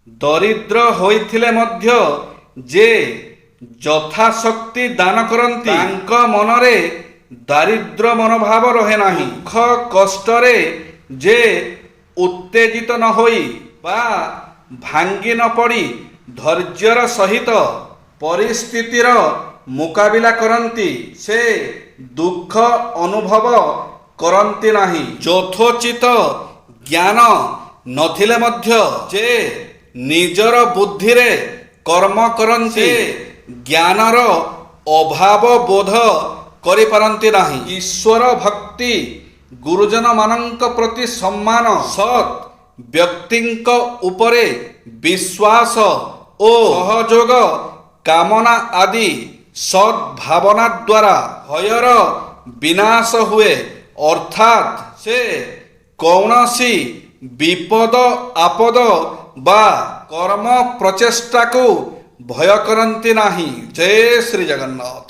ଦରିଦ୍ର ହୋଇଥିଲେ ମଧ୍ୟ ଯେ ଯଥାଶକ୍ତି ଦାନ କରନ୍ତି ତାଙ୍କ ମନରେ ଦାରିଦ୍ର୍ୟ ମନୋଭାବ ରହେ ନାହିଁ। ଦୁଃଖ କଷ୍ଟରେ ଯେ ଉତ୍ତେଜିତ ନ ହୋଇ ବା ଭାଙ୍ଗି ନ ପଡ଼ି ଧୈର୍ଯ୍ୟର ସହିତ ପରିସ୍ଥିତିର ମୁକାବିଲା କରନ୍ତି ସେ ଦୁଃଖ ଅନୁଭବ କରନ୍ତି ନାହିଁ। ଯଥୋଚିତ ଜ୍ଞାନ ନଥିଲେ ମଧ୍ୟ ଯେ ନିଜର ବୁଦ୍ଧିରେ କର୍ମ କରନ୍ତି ଜ୍ଞାନର ଅଭାବ ବୋଧ କରିପାରନ୍ତି ନାହିଁ। ଈଶ୍ୱର ଭକ୍ତି ଗୁରୁଜନମାନଙ୍କ ପ୍ରତି ସମ୍ମାନ ସତ୍ ବ୍ୟକ୍ତିଙ୍କ ଉପରେ ବିଶ୍ୱାସ ଓ ସହଯୋଗ କାମନା ଆଦି ସଦ୍ଭାବନା ଦ୍ୱାରା ଭୟର ବିନାଶ ହୁଏ ଅର୍ଥାତ୍ ସେ କୌଣସି ବିପଦ ଆପଦ ବା କର୍ମ ପ୍ରଚେଷ୍ଟାକୁ ଭୟ କରନ୍ତି ନାହିଁ। ଜୟ ଶ୍ରୀ ଜଗନ୍ନାଥ।